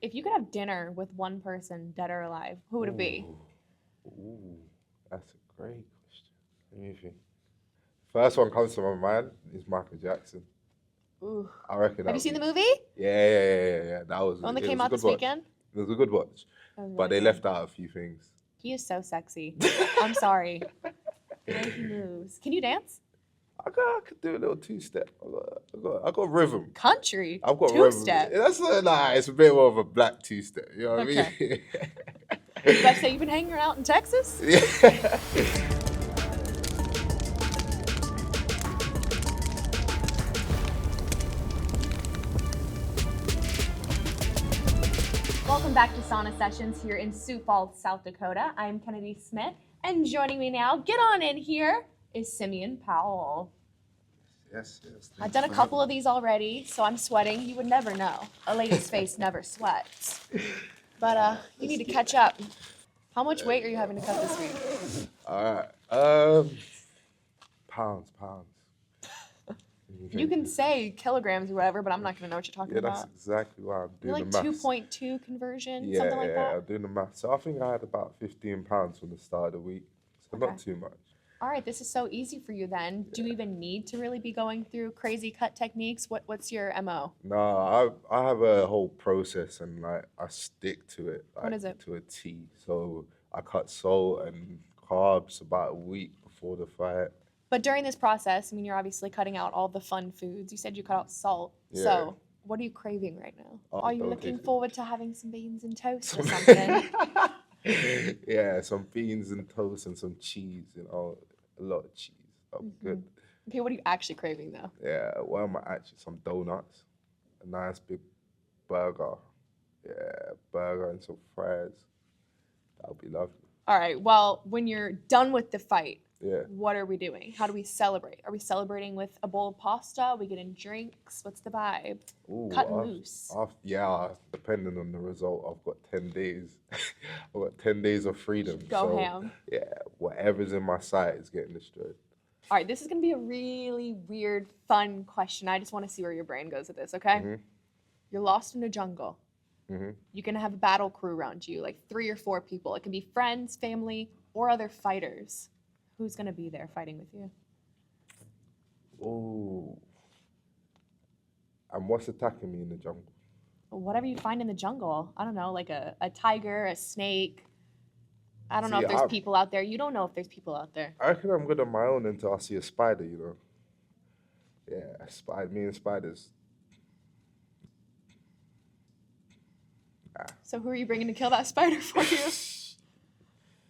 if you could have dinner with one person, dead or alive, who would it be? Ooh, that's a great question. Let me think. First one comes to my mind is Michael Jackson. Ooh. I reckon. Have you seen the movie? Yeah. That was The one that it came was a out good this watch. weekend? It was a good watch, but they left out a few things. He is so sexy. I'm sorry. The way he moves. Can you dance? I could do a little two-step. I got rhythm. Country. I've got Two-step. rhythm. That's it's a bit more of a black two-step. You know what I mean? You about to say you've been hanging out in Texas? Yeah. Welcome back to Sauna Sessions here in Sioux Falls, South Dakota. I'm Kennedy Smith, and joining me now, get on in here, is Simeon Powell. Yes. I've done a couple of these already, so I'm sweating. You would never know. A lady's face never sweats. But you need to catch up. How much weight are you having to cut this week? All right. Pounds. You can say kilograms or whatever, but I'm not going to know what you're talking about. Yeah, that's exactly why I'm doing You're the like maths. 2.2 conversion, something like that? Yeah, I'm doing the maths. So I think I had about 15 pounds from the start of the week, so not too much. All right, this is so easy for you then. Do you even need to really be going through crazy cut techniques? What's your MO? No, I have a whole process and like I stick to it. Like, What is it? To a T. So I cut salt and carbs about a week before the fight. But during this process, I mean, you're obviously cutting out all the fun foods. You said you cut out salt. Yeah. So what are you craving right now? Are you don't looking taste it. forward to having some beans and toast or something? Yeah, some beans and toast and some cheese, a lot of cheese. That'll be good. Okay, what are you actually craving though? Yeah, what am I actually? Some donuts, a nice big burger. Yeah, burger and some fries. That would be lovely. All right, well, when you're done with the fight, Yeah. what are we doing? How do we celebrate? Are we celebrating with a bowl of pasta? Are we getting drinks? What's the vibe? Ooh, Cutting loose. Depending on the result, I've got 10 days. I've got 10 days of freedom. Go ham. Yeah, whatever's in my sight is getting destroyed. All right, this is going to be a really weird, fun question. I just want to see where your brain goes with this, okay? Mm-hmm. You're lost in a jungle. Mm-hmm. You're going to have a battle crew around you, like 3 or 4 people. It can be friends, family, or other fighters. Who's going to be there fighting with you? Ooh. And what's attacking me in the jungle? Whatever you find in the jungle. I don't know, like a tiger, a snake. I don't know if there's people out there. You don't know if there's people out there. I reckon I'm good on my own until I see a spider, Yeah, me and spiders. So who are you bringing to kill that spider for you?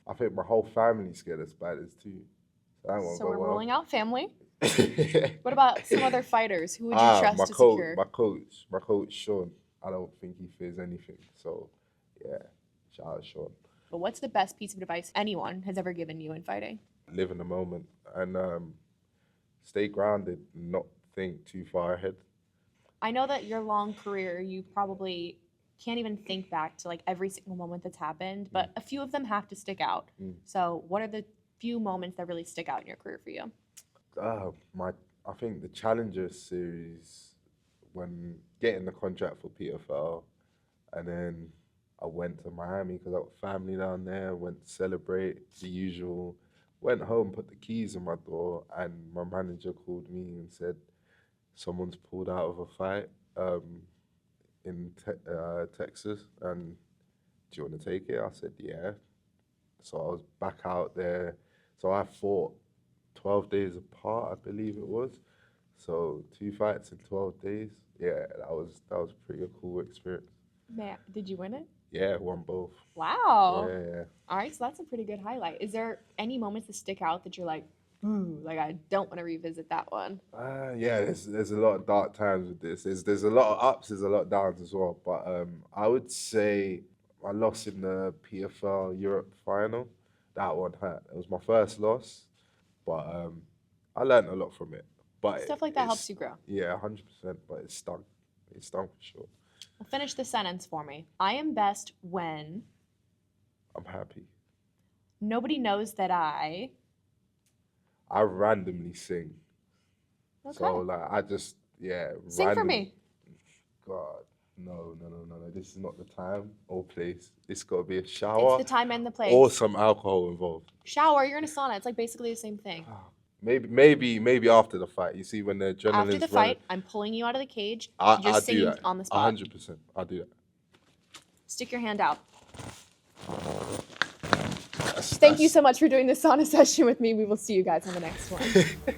I think my whole family's scared of spiders too. So we're ruling out family. What about some other fighters? Who would you trust to secure? My coach, Sean. I don't think he fears anything. So, yeah, shout out Sean. But what's the best piece of advice anyone has ever given you in fighting? Live in the moment and stay grounded, not think too far ahead. I know that your long career, you probably can't even think back to like every single moment that's happened, but a few of them have to stick out. So what are the few moments that really stick out in your career for you? I think the Challenger series, when getting the contract for PFL, and then I went to Miami because I got family down there, went to celebrate the usual, went home, put the keys in my door, and my manager called me and said, someone's pulled out of a fight in Texas, and do you want to take it? I said, yeah. So I was back out there. So I fought 12 days apart, I believe it was. So 2 fights in 12 days. Yeah, that was a pretty cool experience. Man, did you win it? Yeah, won both. Wow. Yeah. All right, so that's a pretty good highlight. Is there any moments that stick out that you're like, ooh, like I don't want to revisit that one? Yeah, there's a lot of dark times with this. There's a lot of ups, there's a lot of downs as well. But I would say I lost in the PFL Europe final. That one hurt. It was my first loss, but I learned a lot from it. But stuff like that helps you grow. Yeah, 100%. But it stung. It stung for sure. Well, finish the sentence for me. I am best when I'm happy. Nobody knows that I randomly sing. Okay. So like I just Sing for me. God. No. This is not the time or place. It's got to be a shower It's the time and the place. or some alcohol involved. Shower, you're in a sauna. It's like basically the same thing. Maybe after the fight. You see, when the adrenaline's After the running, fight, I'm pulling you out of the cage. I'll You're do singing that. on the spot. 100%. I'll do that. Stick your hand out. Thank you so much for doing this sauna session with me. We will see you guys on the next one.